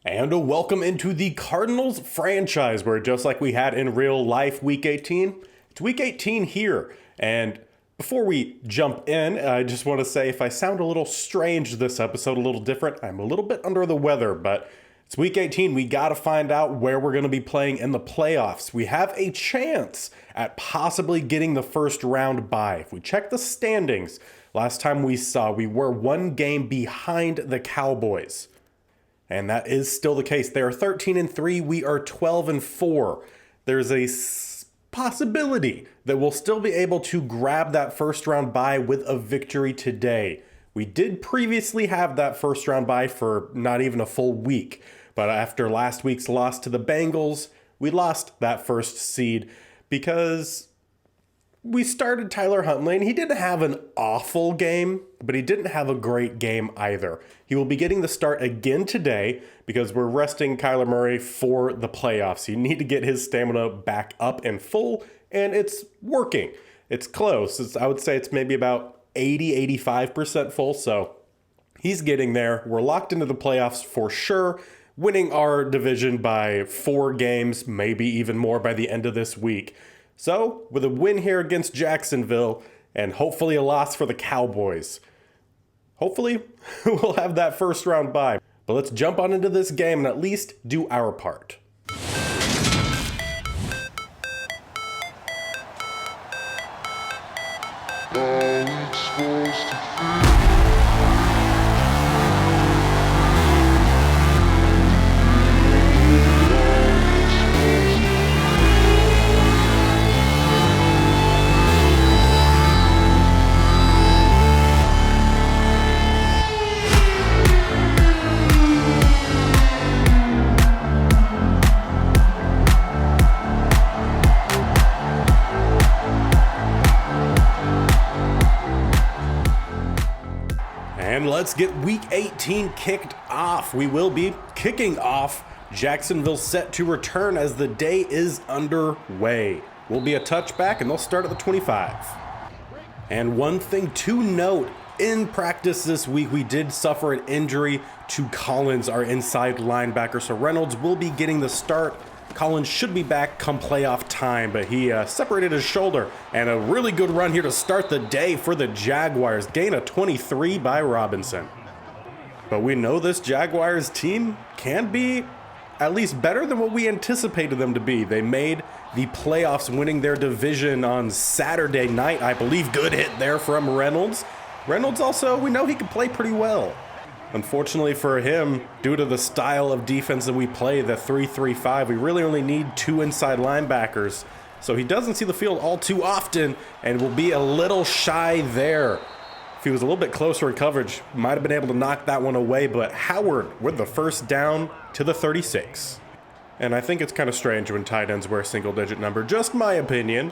And a welcome into the Cardinals franchise, where just like we had in real life Week 18, it's Week 18 here. And before we jump in, I just want to say if I sound a little strange this episode, a little different, I'm a little bit under the weather, but it's Week 18. We got to find out where we're going to be playing in the playoffs. We have a chance at possibly getting the first round bye. If we check the standings, last time we saw, we were one game behind the Cowboys. And that is still the case. They are 13-3. We are 12-4. There's a possibility that we'll still be able to grab that first round bye with a victory today. We did previously have that first round bye for not even a full week. But after last week's loss to the Bengals, we lost that first seed because we started Tyler Huntley, and he didn't have an awful game, but he didn't have a great game either. He will be getting the start again today because we're resting Kyler Murray for the playoffs. You need to get his stamina back up and full, and it's working. It's close. I would say it's maybe about 80-85% full, so he's getting there. We're locked into the playoffs for sure, winning our division by 4 games, maybe even more by the end of this week. So, with a win here against Jacksonville, and hopefully a loss for the Cowboys, hopefully we'll have that first round bye. But let's jump on into this game and at least do our part. And let's get Week 18 kicked off. We will be kicking off Jacksonville set to return as the day is underway. Will be a touchback, and they'll start at the 25. And one thing to note, in practice this week, we did suffer an injury to Collins, our inside linebacker. So Reynolds will be getting the start. Collins should be back come playoff time, but he separated his shoulder. And a really good run here to start the day for the Jaguars. Gain of 23 by Robinson. But we know this Jaguars team can be at least better than what we anticipated them to be. They made the playoffs, winning their division on Saturday night. I believe good hit there from Reynolds. Reynolds also, we know he can play pretty well. Unfortunately for him, due to the style of defense that we play, the 3-3-5, we really only need 2 inside linebackers. So he doesn't see the field all too often and will be a little shy there. If he was a little bit closer in coverage, might have been able to knock that one away, but Howard with the first down to the 36. And I think it's kind of strange when tight ends wear a single-digit number. Just my opinion.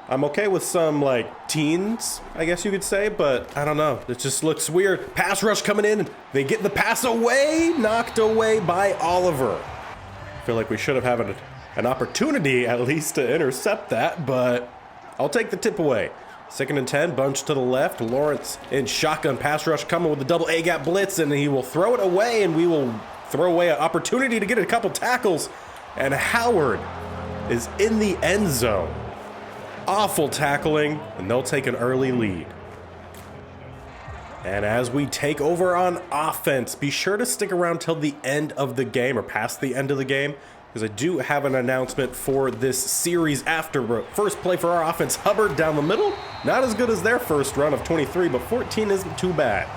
I'm okay with some, teens, I guess you could say, but I don't know. It just looks weird. Pass rush coming in. They get the pass away, knocked away by Oliver. I feel like we should have had an opportunity, at least, to intercept that, but I'll take the tip away. 2nd and 10, bunch to the left. Lawrence in shotgun pass rush coming with the double A-gap blitz, and he will throw it away, and we will throw away an opportunity to get a couple tackles. And Howard is in the end zone. Awful tackling, and they'll take an early lead. And as we take over on offense, be sure to stick around till the end of the game, or past the end of the game, because I do have an announcement for this series after. First play for our offense, Hubbard down the middle. Not as good as their first run of 23, but 14 isn't too bad.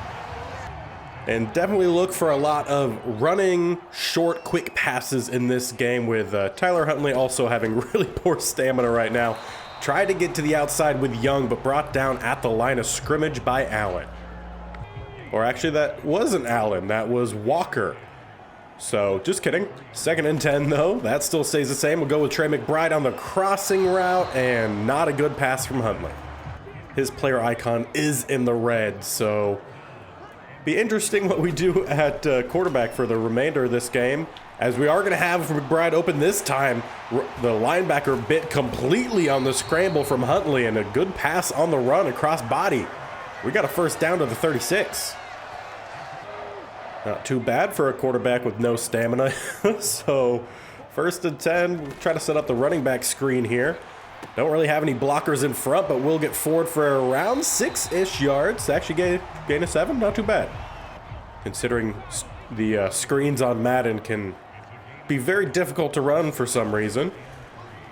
And definitely look for a lot of running, short, quick passes in this game, with Tyler Huntley also having really poor stamina right now. Tried to get to the outside with Young, but brought down at the line of scrimmage by Allen. Or actually, that wasn't Allen. That was Walker. So, just kidding. 2nd and 10, though. That still stays the same. We'll go with Trey McBride on the crossing route, and not a good pass from Huntley. His player icon is in the red, so be interesting what we do at quarterback for the remainder of this game. As we are going to have McBride open this time, the linebacker bit completely on the scramble from Huntley, and a good pass on the run across body. We got a first down to the 36. Not too bad for a quarterback with no stamina. So 1st and 10, we'll try to set up the running back screen here. Don't really have any blockers in front, but we'll get forward for around 6-ish yards. Actually gain of 7, not too bad. Considering the screens on Madden can be very difficult to run for some reason.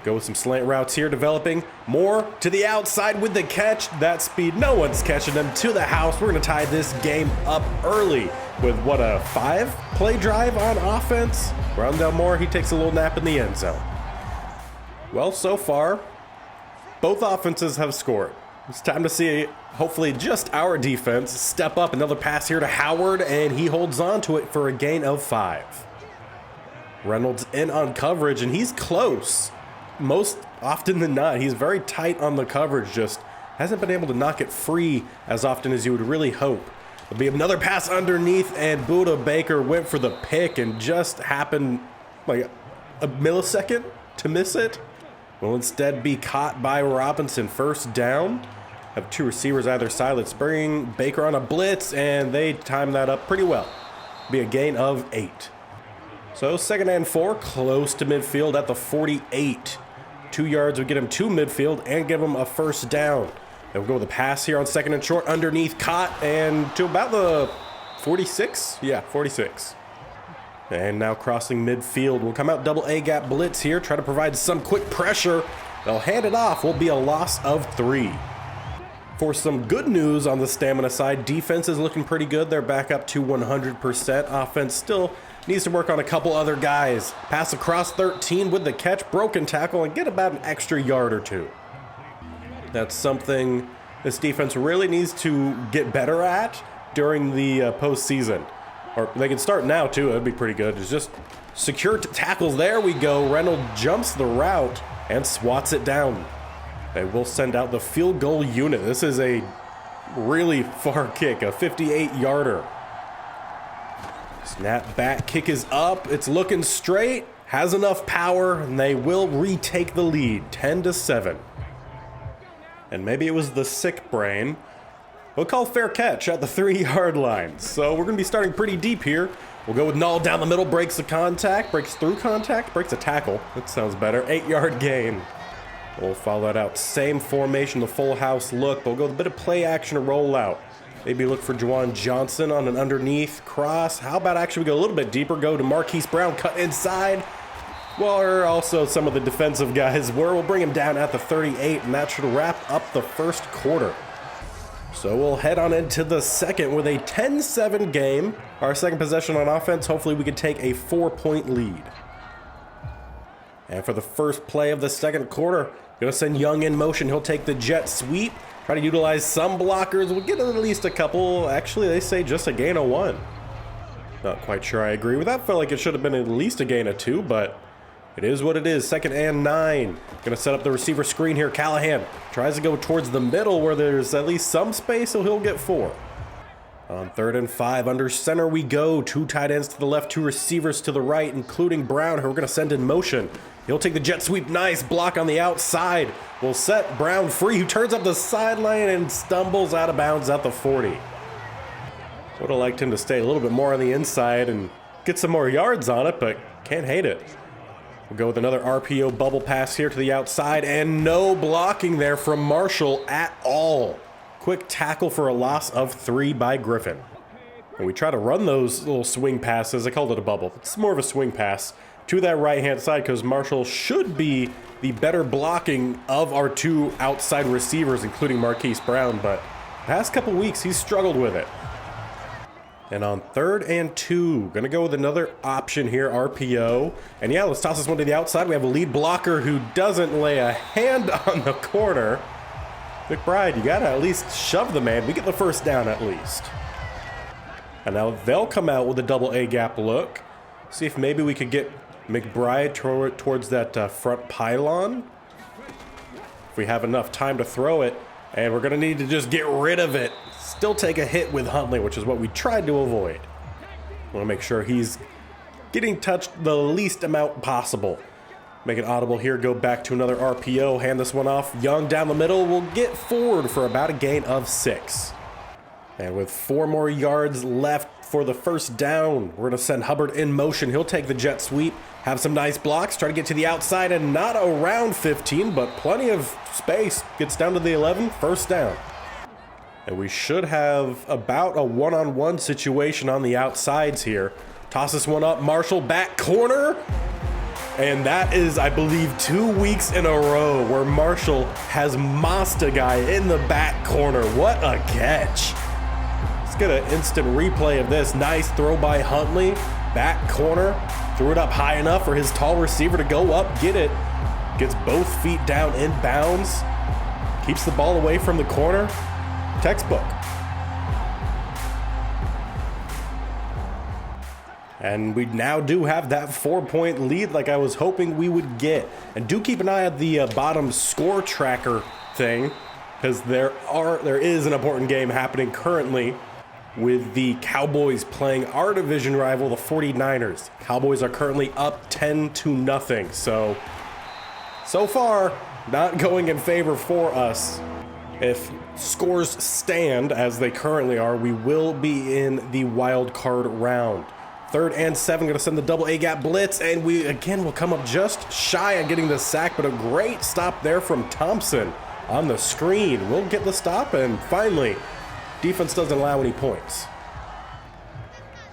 Go with some slant routes here, developing more to the outside with the catch. That speed, no one's catching them to the house. We're going to tie this game up early with, what, a 5-play drive on offense? Rondell Moore, he takes a little nap in the end zone. Well, so far, both offenses have scored. It's time to see, hopefully, just our defense step up. Another pass here to Howard, and he holds on to it for a gain of 5. Reynolds in on coverage, and he's close. Most often than not, he's very tight on the coverage, just hasn't been able to knock it free as often as you would really hope. There'll be another pass underneath, and Buda Baker went for the pick and just happened like a millisecond to miss it. Will instead be caught by Robinson. 1st down. Have 2 receivers either side. Let's bring Baker on a blitz, and they time that up pretty well. Be a gain of 8. So 2nd and 4, close to midfield at the 48. 2 yards would get him to midfield and give him a 1st down. Then we'll go with a pass here on 2nd and short, underneath, caught, and to about the 46? Yeah, 46. And now crossing midfield. We'll come out double A gap blitz here, try to provide some quick pressure. They'll hand it off. Will be a loss of 3. For some good news on the stamina side, defense is looking pretty good. They're back up to 100%. Offense still needs to work on a couple other guys. Pass across 13 with the catch, broken tackle, and get about an extra yard or 2. That's something this defense really needs to get better at during the postseason. Or they can start now, too. That'd be pretty good. It's just secure tackles. There we go. Reynolds jumps the route and swats it down. They will send out the field goal unit. This is a really far kick, a 58-yarder. Snap back, kick is up. It's looking straight, has enough power, and they will retake the lead, 10-7. And maybe it was the sick brain. We'll call fair catch at the 3-yard line. So we're going to be starting pretty deep here. We'll go with Null down the middle, breaks the contact, breaks through contact, breaks a tackle. That sounds better. 8-yard gain. We'll follow that out. Same formation, the full house look, but we'll go with a bit of play action and roll out. Maybe look for Juwan Johnson on an underneath cross. How about actually we go a little bit deeper, go to Marquise Brown, cut inside. Well, or also some of the defensive guys were. We'll bring him down at the 38, and that should wrap up the 1st quarter. So we'll head on into the 2nd with a 10-7 game. Our 2nd possession on offense, hopefully we can take a 4-point lead. And for the 1st play of the 2nd quarter, going to send Young in motion. He'll take the jet sweep. Try to utilize some blockers. We'll get at least a couple. Actually, they say just a gain of 1. Not quite sure I agree with that. Felt like it should have been at least a gain of 2, but it is what it is. 2nd and 9. Going to set up the receiver screen here. Callahan tries to go towards the middle where there's at least some space, so he'll get 4. On 3rd and 5, under center we go. 2 tight ends to the left, 2 receivers to the right, including Brown, who we're going to send in motion. He'll take the jet sweep. Nice block on the outside. We'll set Brown free, who turns up the sideline and stumbles out of bounds at the 40. Would have liked him to stay a little bit more on the inside and get some more yards on it, but can't hate it. We'll go with another RPO bubble pass here to the outside, and no blocking there from Marshall at all. Quick tackle for a loss of 3 by Griffin. And we try to run those little swing passes. I called it a bubble. It's more of a swing pass to that right-hand side because Marshall should be the better blocking of our 2 outside receivers, including Marquise Brown, but past couple weeks he's struggled with it. And on 3rd and 2, gonna go with another option here, RPO. And yeah, let's toss this one to the outside. We have a lead blocker who doesn't lay a hand on the corner. McBride, you gotta at least shove the man. We get the 1st down at least. And now they'll come out with a double A gap look. See if maybe we could get McBride towards that front pylon. If we have enough time to throw it. And we're gonna need to just get rid of it. Still take a hit with Huntley, which is what we tried to avoid. Want to make sure he's getting touched the least amount possible. Make it audible here, go back to another RPO, hand this one off. Young down the middle will get forward for about a gain of 6. And with 4 more yards left for the first down. We're going to send Hubbard in motion. He'll take the jet sweep, have some nice blocks, try to get to the outside and not around 15, but plenty of space. Gets down to the 11, first down. And we should have about a one-on-one situation on the outsides here. Toss this one up, Marshall back corner. And that is, I believe, 2 weeks in a row where Marshall has mossed a guy in the back corner. What a catch. Let's get an instant replay of this. Nice throw by Huntley. Back corner. Threw it up high enough for his tall receiver to go up, get it. Gets both feet down in bounds. Keeps the ball away from the corner. Textbook. And we now do have that 4-point lead like I was hoping we would get. And do keep an eye on the bottom score tracker thing, because there is an important game happening currently with the Cowboys playing our division rival, the 49ers. Cowboys are currently up 10-0. So far, not going in favor for us. If scores stand as they currently are, we will be in the wild card round. 3rd and 7, going to send the double A-gap blitz, and we again will come up just shy of getting the sack, but a great stop there from Thompson on the screen. We'll get the stop, and finally, defense doesn't allow any points.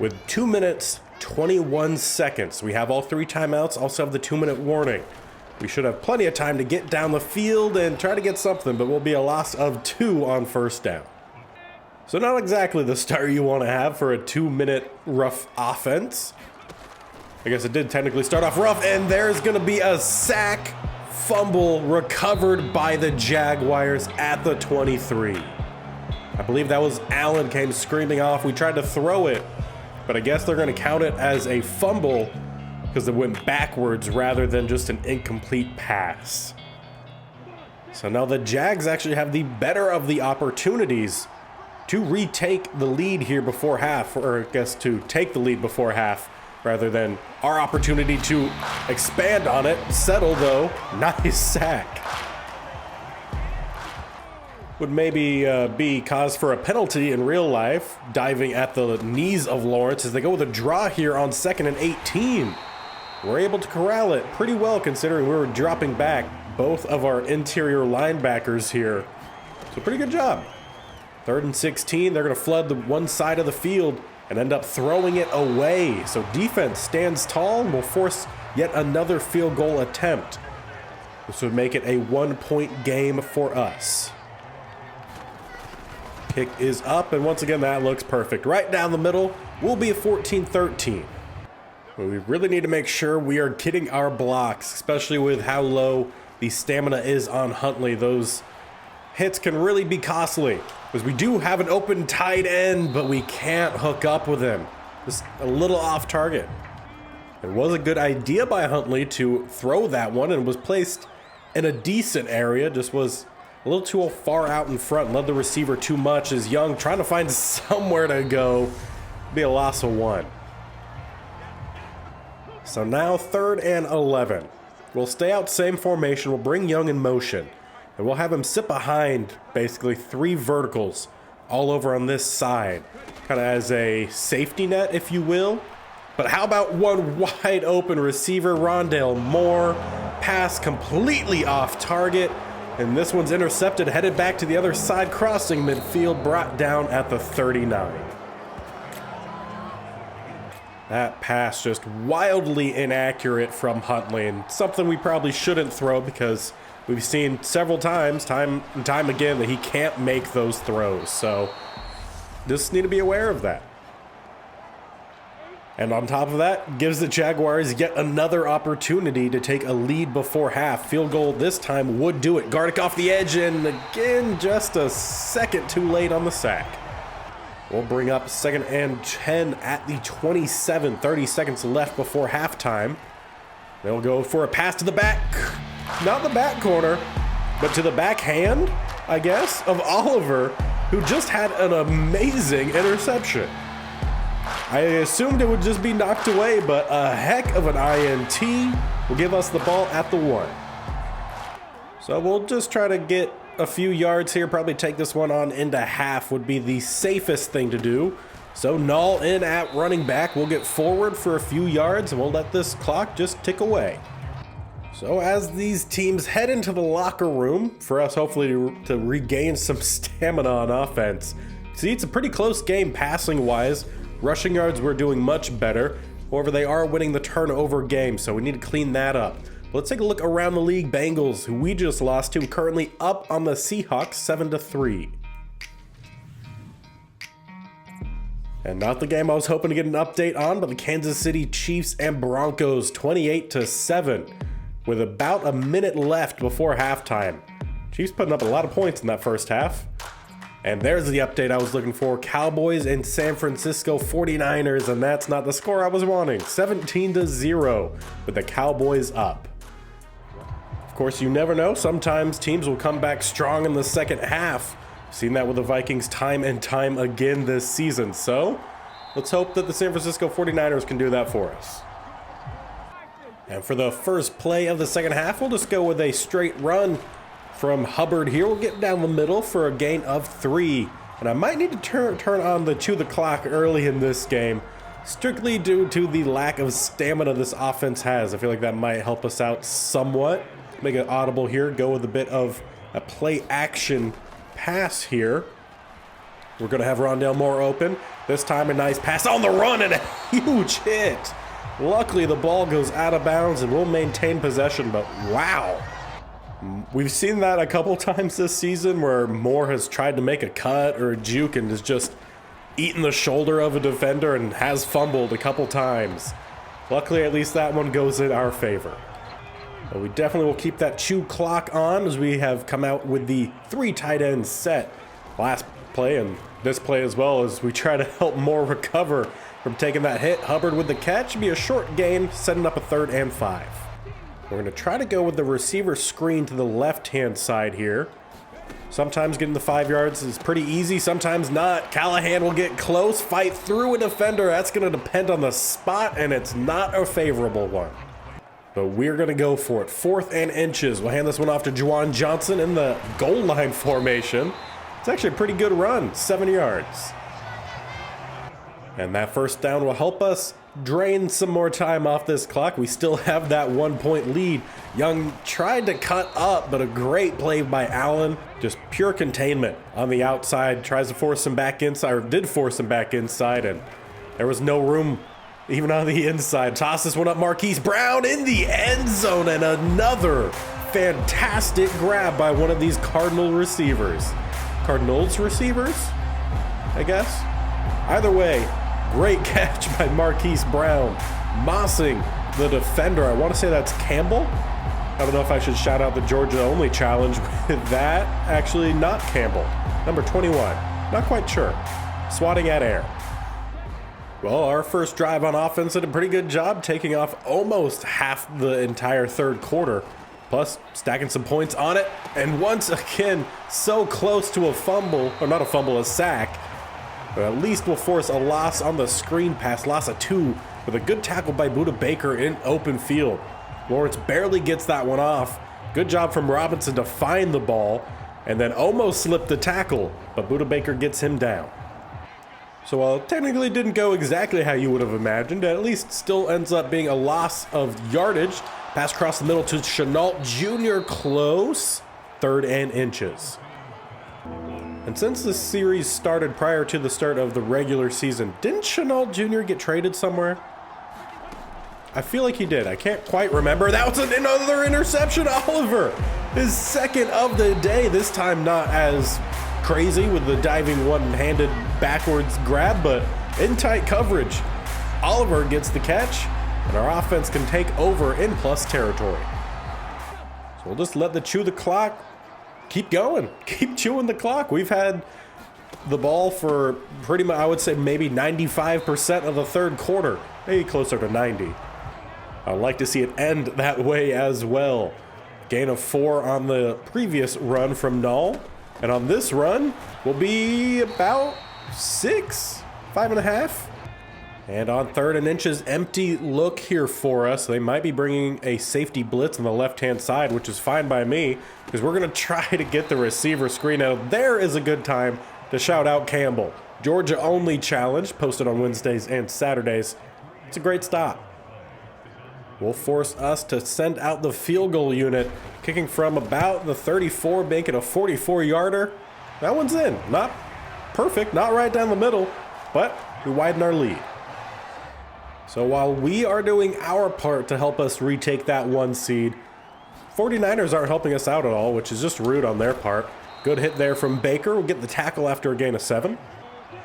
With 2 minutes, 21 seconds, we have all 3 timeouts, also have the 2-minute warning. We should have plenty of time to get down the field and try to get something, but we'll be a loss of 2 on first down. So not exactly the start you want to have for a 2-minute rough offense. I guess it did technically start off rough, and there's going to be a sack fumble recovered by the Jaguars at the 23. I believe that was Allen came screaming off. We tried to throw it, but I guess they're going to count it as a fumble because it went backwards rather than just an incomplete pass. So now the Jags actually have the better of the opportunities to retake the lead here before half, or I guess to take the lead before half, rather than our opportunity to expand on it. Settle though, nice sack. Would maybe be cause for a penalty in real life, diving at the knees of Lawrence as they go with a draw here on 2nd and 18. We're able to corral it pretty well considering we were dropping back both of our interior linebackers here. So pretty good job. 3rd and 16, they're going to flood the one side of the field and end up throwing it away. So defense stands tall and will force yet another field goal attempt. This would make it a 1-point game for us. Kick is up, and once again, that looks perfect. Right down the middle, we'll be a 14-13. But we really need to make sure we are getting our blocks, especially with how low the stamina is on Huntley. Those hits can really be costly, because we do have an open tight end, but we can't hook up with him. Just a little off target. It was a good idea by Huntley to throw that one, and was placed in a decent area, just was a little too far out in front, led the receiver too much as Young trying to find somewhere to go. Be a loss of 1. So now 3rd and 11. We'll stay out same formation, we'll bring Young in motion. And we'll have him sit behind basically 3 verticals all over on this side. Kind of as a safety net, if you will. But how about one wide open receiver, Rondale Moore. Pass completely off target. And this one's intercepted, headed back to the other side, crossing midfield, brought down at the 39. That pass just wildly inaccurate from Huntley, and something we probably shouldn't throw because we've seen several times, time and time again, that he can't make those throws. So just need to be aware of that. And on top of that, gives the Jaguars yet another opportunity to take a lead before half. Field goal this time would do it. Gardick off the edge, and again, just a second too late on the sack. We'll bring up 2nd and 10 at the 27. 30 seconds left before halftime. They'll go for a pass to the back. Not the back corner, but to the backhand, I guess, of Oliver, who just had an amazing interception. I assumed it would just be knocked away, but a heck of an INT will give us the ball at the 1. So we'll just try to get a few yards here, probably take this one on into half would be the safest thing to do. So Null in at running back. We'll get forward for a few yards and we'll let this clock just tick away. So as these teams head into the locker room, for us hopefully to regain some stamina on offense. See, it's a pretty close game passing wise. Rushing yards we're doing much better. However, they are winning the turnover game, so we need to clean that up. Let's take a look around the league. Bengals, who we just lost to, currently up on the Seahawks 7-3. And not the game I was hoping to get an update on, but the Kansas City Chiefs and Broncos 28-7 with about a minute left before halftime. Chiefs putting up a lot of points in that first half. And there's the update I was looking for. Cowboys and San Francisco 49ers, and that's not the score I was wanting. 17-0 with the Cowboys up. Of course, you never know. Sometimes teams will come back strong in the second half. Seen that with the Vikings time and time again this season. So let's hope that the San Francisco 49ers can do that for us. And for the first play of the second half, we'll just go with a straight run from Hubbard here. We'll get down the middle for a gain of 3. And I might need to turn on the chew the clock early in this game, strictly due to the lack of stamina this offense has. I feel like that might help us out somewhat. Make it audible here, go with a bit of a play action pass here. We're going to have Rondale Moore open. This time a nice pass on the run and a huge hit. Luckily, the ball goes out of bounds and we'll maintain possession, but wow. We've seen that a couple times this season where Moore has tried to make a cut or a juke and has just eaten the shoulder of a defender and has fumbled a couple times. Luckily, at least that one goes in our favor. But we definitely will keep that chew clock on as we have come out with the 3 tight ends set. Last play and this play as well as we try to help Moore recover from taking that hit. Hubbard with the catch. Be a short gain, setting up a 3rd and 5. We're going to try to go with the receiver screen to the left-hand side here. Sometimes getting the 5 yards is pretty easy, sometimes not. Callahan will get close, fight through a defender. That's going to depend on the spot, and it's not a favorable one. But we're going to go for it. 4th and inches. We'll hand this one off to Juwan Johnson in the goal line formation. It's actually a pretty good run, 7 yards. And that first down will help us drain some more time off this clock. We still have that 1-point lead. Young tried to cut up, but a great play by Allen. Just pure containment on the outside. Tries to force him back inside, or did force him back inside, and there was no room even on the inside. Toss this one up, Marquise Brown in the end zone, and another fantastic grab by one of these Cardinals receivers, I guess. Either way, great catch by Marquise Brown, mossing the defender. I want to say that's Campbell. I don't know if I should shout out the Georgia-only challenge with that. Actually, not Campbell. Number 21. Not quite sure. Swatting at air. Well, our first drive on offense did a pretty good job taking off almost half the entire third quarter. Plus, stacking some points on it. And once again, so close to a fumble, or not a fumble, a sack. But at least we'll force a loss on the screen pass, loss of 2, with a good tackle by Budda Baker in open field. Lawrence barely gets that one off. Good job from Robinson to find the ball, and then almost slipped the tackle, but Budda Baker gets him down. So while it technically didn't go exactly how you would have imagined, it at least still ends up being a loss of yardage. Pass across the middle to Chenault Jr. close, 3rd and inches. And since this series started prior to the start of the regular season, didn't Chenault Jr. get traded somewhere? I feel like he did. I can't quite remember. That was another interception. Oliver, his 2nd of the day. This time not as crazy with the diving one-handed backwards grab, but in tight coverage. Oliver gets the catch, and our offense can take over in plus territory. So we'll just let the chew the clock keep going. Keep chewing the clock. We've had the ball for pretty much, I would say, maybe 95% of the third quarter. Maybe closer to 90. I'd like to see it end that way as well. Gain of 4 on the previous run from Null. And on this run will be about 6, 5.5. And on 3rd and inches, empty look here for us. They might be bringing a safety blitz on the left-hand side, which is fine by me, because we're going to try to get the receiver screen out. There is a good time to shout out Campbell. Georgia only challenge, posted on Wednesdays and Saturdays. It's a great stop. Will force us to send out the field goal unit, kicking from about the 34, making a 44-yarder. That one's in. Not perfect, not right down the middle, but we widen our lead. So while we are doing our part to help us retake that 1 seed, 49ers aren't helping us out at all, which is just rude on their part. Good hit there from Baker. We'll get the tackle after a gain of 7.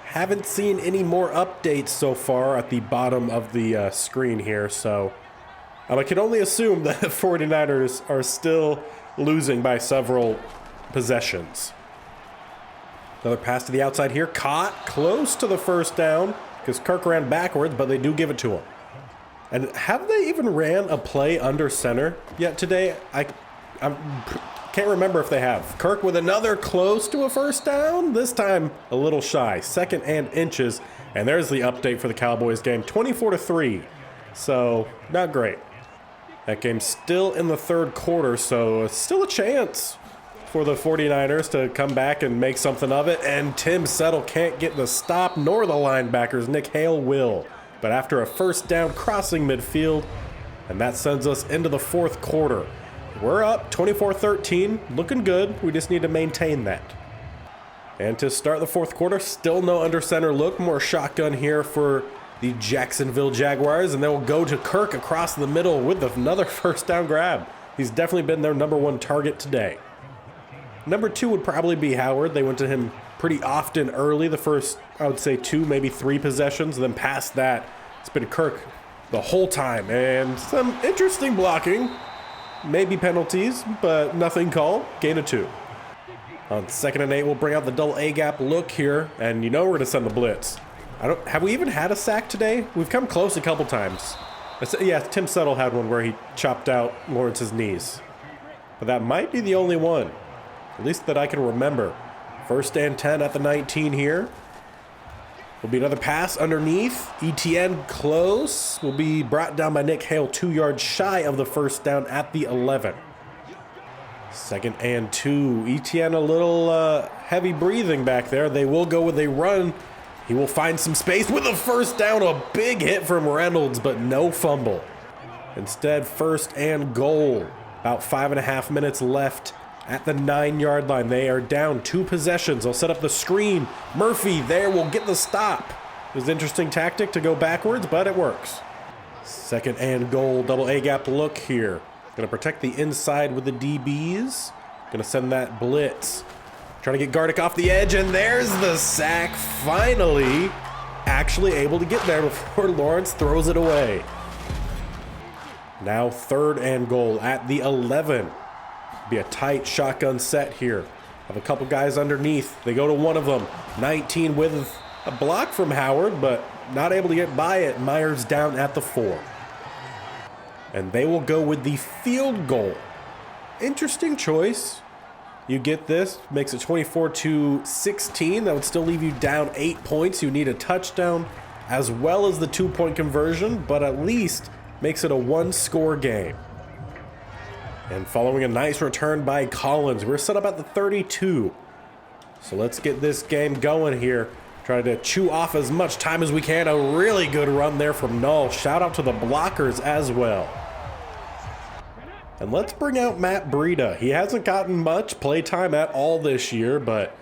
Haven't seen any more updates so far at the bottom of the screen here, so I can only assume that the 49ers are still losing by several possessions. Another pass to the outside here, caught close to the first down because Kirk ran backwards, but they do give it to him. And have they even ran a play under center yet today? I can't remember if they have. Kirk with another close to a first down, this time a little shy, 2nd and inches. And there's the update for the Cowboys game, 24-3. So not great. That game's still in the 3rd quarter, so still a chance for the 49ers to come back and make something of it. And Tim Settle can't get the stop, nor the linebackers. Nick Hale will. But after a first down crossing midfield, and that sends us into the 4th quarter. We're up 24-13, looking good. We just need to maintain that. And to start the 4th quarter, still no under center look. More shotgun here for the Jacksonville Jaguars, and they'll go to Kirk across the middle with another first down grab. He's definitely been their number 1 target today. Number 2 would probably be Howard. They went to him pretty often early, the first, I would say 2, maybe 3 possessions. Then past that, it's been Kirk the whole time. And some interesting blocking, maybe penalties, but nothing called. Gain of 2. On 2nd and 8, we'll bring out the double A-gap look here, and you know we're going to send the blitz. Have we even had a sack today? We've come close a couple times. Yeah, Tim Settle had one where he chopped out Lawrence's knees. But that might be the only one, at least that I can remember. 1st and 10 at the 19 here. Will be another pass underneath. ETN close. Will be brought down by Nick Hale, 2 yards shy of the first down at the 11. 2nd and 2. ETN a little heavy breathing back there. They will go with a run. He will find some space with a first down. A big hit from Reynolds, but no fumble. Instead, 1st and goal. About 5.5 minutes left at the 9-yard line. They are down 2 possessions. They'll set up the screen. Murphy there will get the stop. It was an interesting tactic to go backwards, but it works. 2nd and goal. Double A-gap look here. Going to protect the inside with the DBs. Going to send that blitz. Trying to get Gardick off the edge, and there's the sack. Finally, actually able to get there before Lawrence throws it away. Now 3rd and goal at the 11. Be a tight shotgun set here. Have a couple guys underneath. They go to one of them. 19 with a block from Howard, but not able to get by it. Myers down at the 4. And they will go with the field goal. Interesting choice. You get this, makes it 24-16. That would still leave you down 8 points. You need a touchdown as well as the 2-point conversion, but at least makes it a 1-score game. And following a nice return by Collins, we're set up at the 32. So let's get this game going here. Try to chew off as much time as we can. A really good run there from Null. Shout out to the blockers as well. And let's bring out Matt Breida. He hasn't gotten much playtime at all this year, but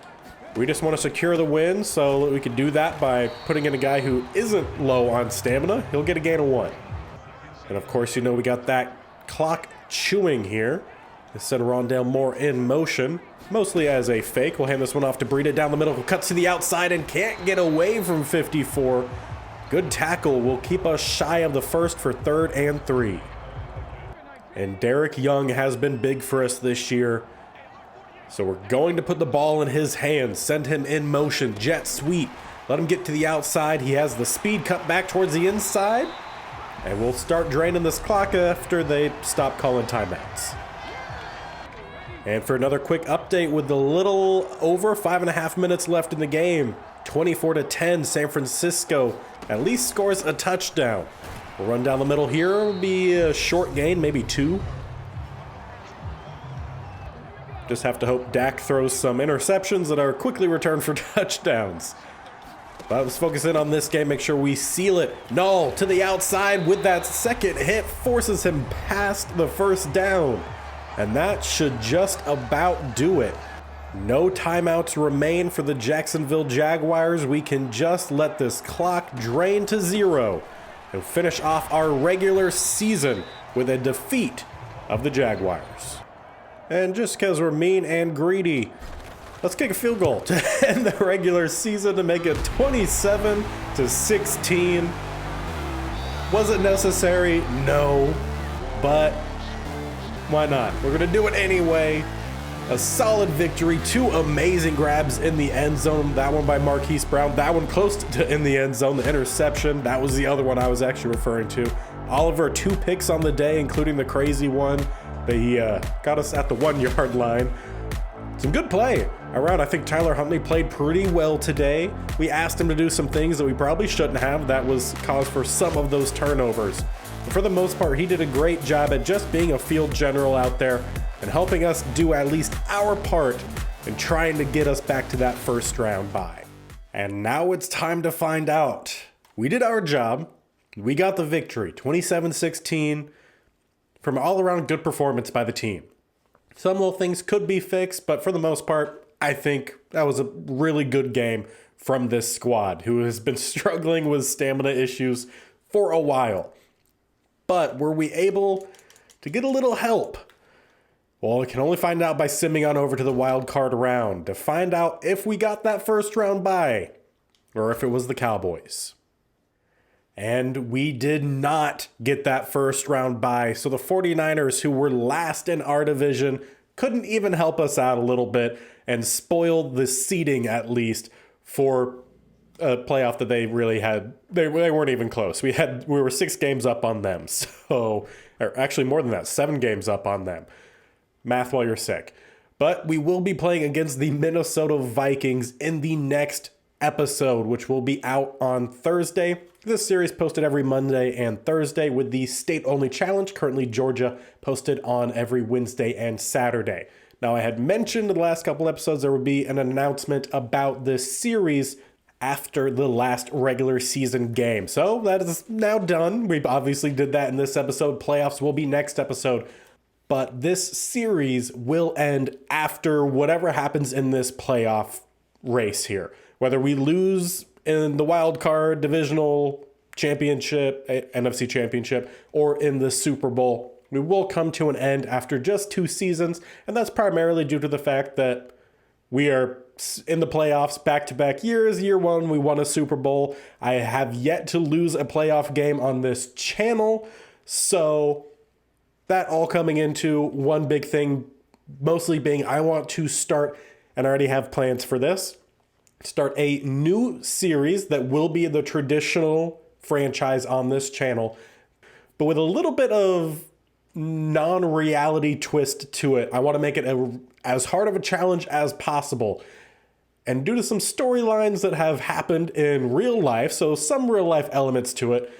we just want to secure the win, so we can do that by putting in a guy who isn't low on stamina. He'll get a gain of 1. And of course, you know we got that clock chewing here. Instead of Rondale Moore in motion, mostly as a fake. We'll hand this one off to Breida down the middle, who cuts to the outside and can't get away from 54. Good tackle will keep us shy of the first for 3rd and 3. And Derek Young has been big for us this year. So we're going to put the ball in his hands, send him in motion, jet sweep. Let him get to the outside. He has the speed cut back towards the inside. And we'll start draining this clock after they stop calling timeouts. And for another quick update with a little over 5.5 minutes left in the game, 24-10, San Francisco at least scores a touchdown. We'll run down the middle here. It'll be a short gain, maybe 2. Just have to hope Dak throws some interceptions that are quickly returned for touchdowns. But let's focus in on this game, make sure we seal it. Null to the outside with that second hit, forces him past the first down. And that should just about do it. No timeouts remain for the Jacksonville Jaguars. We can just let this clock drain to 0 and finish off our regular season with a defeat of the Jaguars. And just because we're mean and greedy, let's kick a field goal to end the regular season to make it 27-16. Was it necessary? No, but why not? We're gonna do it anyway. A solid victory, 2 amazing grabs in the end zone. That one by Marquise Brown, that one close to in the end zone, the interception. That was the other one I was actually referring to. Oliver, 2 picks on the day, including the crazy one that he got us at the 1-yard line. Some good play around. I think Tyler Huntley played pretty well today. We asked him to do some things that we probably shouldn't have. That was cause for some of those turnovers. But for the most part, he did a great job at just being a field general out there and helping us do at least our part in trying to get us back to that first round bye. And now it's time to find out. We did our job. We got the victory, 27-16, from all around good performance by the team. Some little things could be fixed, but for the most part, I think that was a really good game from this squad, who has been struggling with stamina issues for a while. But were we able to get a little help? Well, we can only find out by simming on over to the wild card round to find out if we got that first round bye or if it was the Cowboys. And we did not get that first round bye. So the 49ers, who were last in our division, couldn't even help us out a little bit and spoiled the seeding, at least, for a playoff that they really had. They weren't even close. We were 6 games up on them. So, or actually more than that, 7 games up on them. Math while you're sick. But we will be playing against the Minnesota Vikings in the next episode, which will be out on Thursday. This series posted every Monday and Thursday with the state-only challenge, currently Georgia, posted on every Wednesday and Saturday. Now, I had mentioned in the last couple episodes there would be an announcement about this series after the last regular season game. So that is now done. We obviously did that in this episode. Playoffs will be next episode. But this series will end after whatever happens in this playoff race here. Whether we lose in the wild card, divisional championship, NFC championship, or in the Super Bowl, we will come to an end after just 2 seasons. And that's primarily due to the fact that we are in the playoffs back-to-back years. Year 1, we won a Super Bowl. I have yet to lose a playoff game on this channel. So that all coming into one big thing, mostly being I want to start, and I already have plans for this, start a new series that will be the traditional franchise on this channel, but with a little bit of non-reality twist to it. I want to make it as hard of a challenge as possible. And due to some storylines that have happened in real life, so some real life elements to it,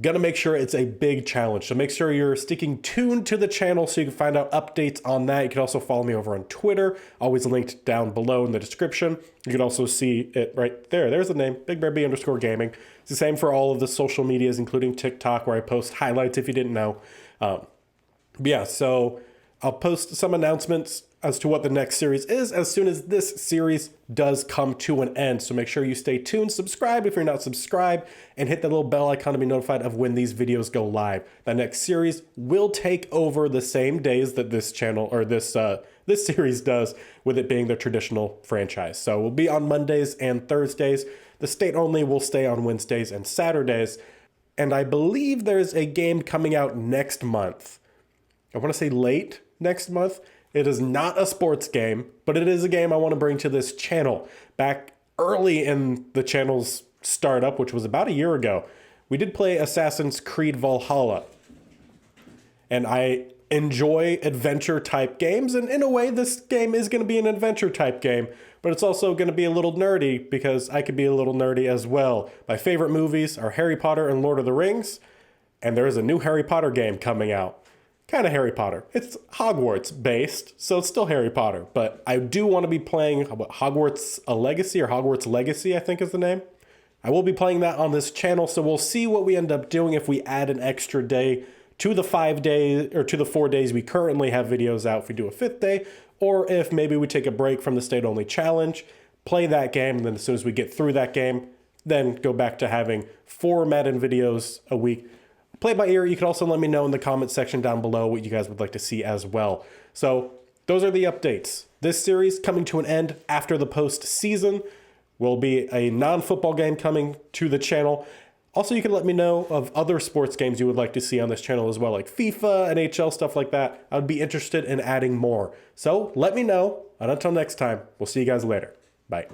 gonna make sure it's a big challenge. So make sure you're sticking tuned to the channel so you can find out updates on that. You can also follow me over on Twitter, always linked down below in the description. You can also see it right there. There's the name, BigBearB_gaming. It's the same for all of the social medias, including TikTok, where I post highlights if you didn't know. Yeah, so I'll post some announcements as to what the next series is as soon as this series does come to an end. So make sure you stay tuned, subscribe if you're not subscribed, and hit the little bell icon to be notified of when these videos go live. The next series will take over the same days that this channel or this series does, with it being the traditional franchise. So we'll be on Mondays and Thursdays. The state only will stay on Wednesdays and Saturdays. And I believe there's a game coming out next month. I want to say late next month. It is not a sports game, but it is a game I want to bring to this channel. Back early in the channel's startup, which was about a year ago, we did play Assassin's Creed Valhalla. And I enjoy adventure-type games, and in a way, this game is going to be an adventure-type game, but it's also going to be a little nerdy, because I could be a little nerdy as well. My favorite movies are Harry Potter and Lord of the Rings, and there is a new Harry Potter game coming out. kind of Harry Potter. It's Hogwarts based, so it's still Harry Potter. But I do want to be playing Hogwarts A Legacy, or Hogwarts Legacy, I think is the name. I will be playing that on this channel, so we'll see what we end up doing if we add an extra day to the 5 days, or to the 4 days we currently have videos out if we do a 5th day, or if maybe we take a break from the state-only challenge, play that game, and then as soon as we get through that game, then go back to having 4 Madden videos a week. Play by ear. You can also let me know in the comment section down below what you guys would like to see as well. So those are the updates. This series coming to an end after the postseason. Will be a non-football game coming to the channel. Also, you can let me know of other sports games you would like to see on this channel as well, like FIFA, NHL, stuff like that. I would be interested in adding more. So let me know. And until next time, we'll see you guys later. Bye.